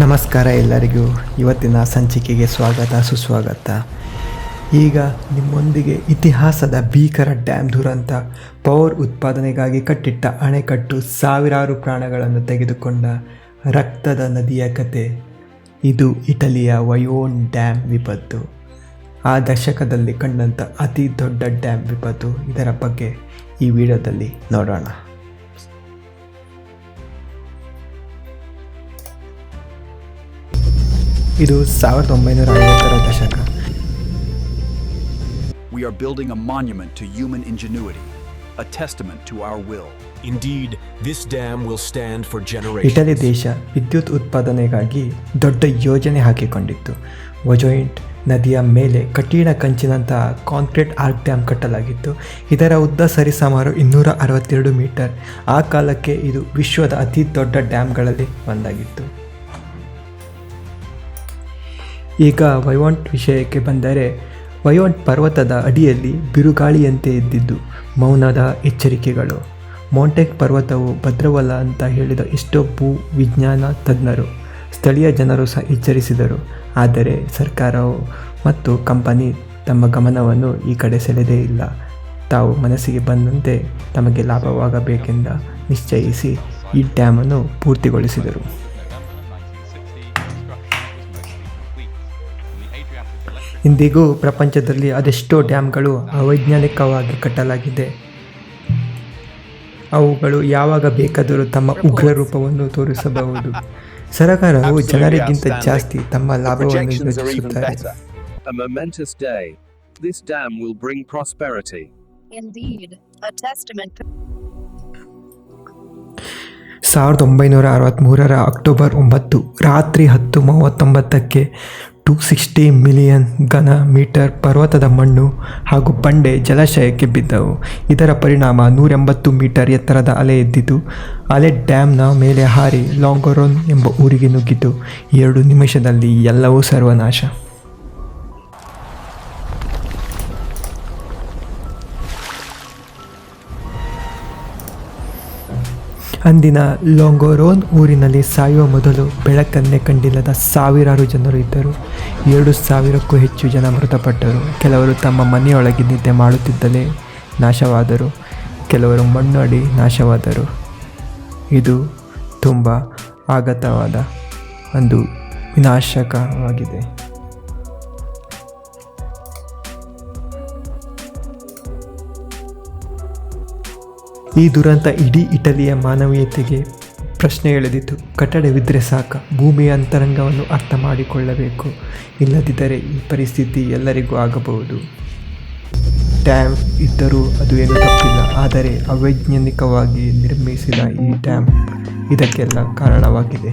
ನಮಸ್ಕಾರ ಎಲ್ಲರಿಗೂ. ಇವತ್ತಿನ ಸಂಚಿಕೆಗೆ ಸ್ವಾಗತ ಸುಸ್ವಾಗತ. ಈಗ ನಿಮ್ಮೊಂದಿಗೆ ಇತಿಹಾಸದ ಭೀಕರ ಡ್ಯಾಮ್ ದುರಂತ, ಪವರ್ ಉತ್ಪಾದನೆಗಾಗಿ ಕಟ್ಟಿಟ್ಟ ಅಣೆಕಟ್ಟು, ಸಾವಿರಾರು ಪ್ರಾಣಗಳನ್ನು ತೆಗೆದುಕೊಂಡ ರಕ್ತದ ನದಿಯ ಕತೆ. ಇದು ಇಟಲಿಯ ವಯೋನ್ ಡ್ಯಾಮ್ ವಿಪತ್ತು. ಆ ದಶಕದಲ್ಲಿ ಕಂಡಂಥ ಅತಿ ದೊಡ್ಡ ಡ್ಯಾಮ್ ವಿಪತ್ತು. ಇದರ ಬಗ್ಗೆ ಈ ವಿಡಿಯೋದಲ್ಲಿ ನೋಡೋಣ. ಇದು 1950ರ ದಶಕ. We are building a monument to human ingenuity, a testament to our will. Indeed, this dam will stand for generations. Italy ದೇಶ ವಿದ್ಯುತ್ ಉತ್ಪಾದನೆಗಾಗಿ ದೊಡ್ಡ ಯೋಜನೆ ಹಾಕಿಕೊಂಡಿತ್ತು. ವಜೋಯಿಂಟ್ ನದಿಯ ಮೇಲೆ ಕಠಿಣ ಕಂಚಿನಂತಹ ಕಾಂಕ್ರೀಟ್ ಆರ್ಕ್ ಡ್ಯಾಮ್ ಕಟ್ಟಲಾಗಿತ್ತು. ಇದರ ಉದ್ದ ಸರಿಸುಮಾರು 262 ಮೀಟರ್. ಆ ಕಾಲಕ್ಕೆ ಇದು ವಿಶ್ವದ ಅತಿ ದೊಡ್ಡ ಡ್ಯಾಮ್ಗಳಲ್ಲಿ ಒಂದಾಗಿತ್ತು. ಈಗ ವಯೋಂಟ್ ವಿಷಯಕ್ಕೆ ಬಂದರೆ, ವಯೋಂಟ್ ಪರ್ವತದ ಅಡಿಯಲ್ಲಿ ಬಿರುಗಾಳಿಯಂತೆ ಎದ್ದಿದ್ದು ಮೌನದ ಎಚ್ಚರಿಕೆಗಳು. ಮೌಂಟೆಕ್ ಪರ್ವತವು ಭದ್ರವಲ್ಲ ಅಂತ ಹೇಳಿದ ಎಷ್ಟೋ ಭೂ ವಿಜ್ಞಾನ ತಜ್ಞರು, ಸ್ಥಳೀಯ ಜನರು ಸಹ ಎಚ್ಚರಿಸಿದರು. ಆದರೆ ಸರ್ಕಾರವು ಮತ್ತು ಕಂಪನಿ ತಮ್ಮ ಗಮನವನ್ನು ಈ ಕಡೆ ಸೆಳೆದೇ ಇಲ್ಲ. ತಾವು ಮನಸ್ಸಿಗೆ ಬಂದಂತೆ ತಮಗೆ ಲಾಭವಾಗಬೇಕೆಂದು ನಿಶ್ಚಯಿಸಿ ಈ ಡ್ಯಾಮನ್ನು ಪೂರ್ತಿಗೊಳಿಸಿದರು. ಇಂದಿಗೂ ಪ್ರಪಂಚದಲ್ಲಿ ಅದೆಷ್ಟೋ ಡ್ಯಾಮ್ಗಳು ಅವೈಜ್ಞಾನಿಕವಾಗಿ ಕಟ್ಟಲಾಗಿದೆ. ಅವುಗಳು ಯಾವಾಗ ಬೇಕಾದರೂ ತಮ್ಮ ಉಗ್ರ ರೂಪವನ್ನು ತೋರಿಸಬಹುದು. ಸರ್ಕಾರವು ಜನರಿಗಿಂತ ಜಾಸ್ತಿ ತಮ್ಮ ಲಾಭವನ್ನು ಯೋಚಿಸುತ್ತಾರೆ. 1963ರ ಅಕ್ಟೋಬರ್ 9 ರಾತ್ರಿ 10:39ಕ್ಕೆ 260 ಮಿಲಿಯನ್ ಘನ ಮೀಟರ್ ಪರ್ವತದ ಮಣ್ಣು ಹಾಗೂ ಬಂಡೆ ಜಲಾಶಯಕ್ಕೆ ಬಿದ್ದವು. ಇದರ ಪರಿಣಾಮ 180 ಮೀಟರ್ ಎತ್ತರದ ಅಲೆ ಎದ್ದಿತು. ಅಲೆ ಡ್ಯಾಮ್ನ ಮೇಲೆ ಹಾರಿ ಲಾಂಗೊರೊನ್ ಎಂಬ ಊರಿಗೆ ನುಗ್ಗಿತು. 2 ನಿಮಿಷದಲ್ಲಿ ಎಲ್ಲವೂ ಸರ್ವನಾಶ. ಅಂದಿನ ಲಾಂಗೊರೊನ್ ಊರಿನಲ್ಲಿ ಸಾಯುವ ಮೊದಲು ಬೆಳಕನ್ನೇ ಕಂಡಿಲ್ಲದ ಸಾವಿರಾರು ಜನರು ಇದ್ದರು. 2,000ಕ್ಕೂ ಹೆಚ್ಚು ಜನ ಮೃತಪಟ್ಟರು. ಕೆಲವರು ತಮ್ಮ ಮನೆಯೊಳಗೆ ನಿದ್ದೆ ಮಾಡುತ್ತಿದ್ದಲೇ ನಾಶವಾದರು. ಕೆಲವರು ಮಣ್ಣು ಅಡಿ ನಾಶವಾದರು. ಇದು ತುಂಬ ಆಘಾತವಾದ ಒಂದು ವಿನಾಶಕವಾಗಿದೆ. ಈ ದುರಂತ ಇಡೀ ಇಟಲಿಯ ಮಾನವೀಯತೆಗೆ ಪ್ರಶ್ನೆ ಎಳೆದಿತು. ಕಟ್ಟಡವಿದ್ದರೆ ಸಾಕ, ಭೂಮಿಯ ಅಂತರಂಗವನ್ನು ಅರ್ಥ ಮಾಡಿಕೊಳ್ಳಬೇಕು. ಇಲ್ಲದಿದ್ದರೆ ಈ ಪರಿಸ್ಥಿತಿ ಎಲ್ಲರಿಗೂ ಆಗಬಹುದು. ಡ್ಯಾಮ್ ಇದ್ದರೂ ಅದು ಏನೂ ತಪ್ಪಿಲ್ಲ. ಆದರೆ ಅವೈಜ್ಞಾನಿಕವಾಗಿ ನಿರ್ಮಿಸಿದ ಈ ಡ್ಯಾಮ್ ಇದಕ್ಕೆಲ್ಲ ಕಾರಣವಾಗಿದೆ.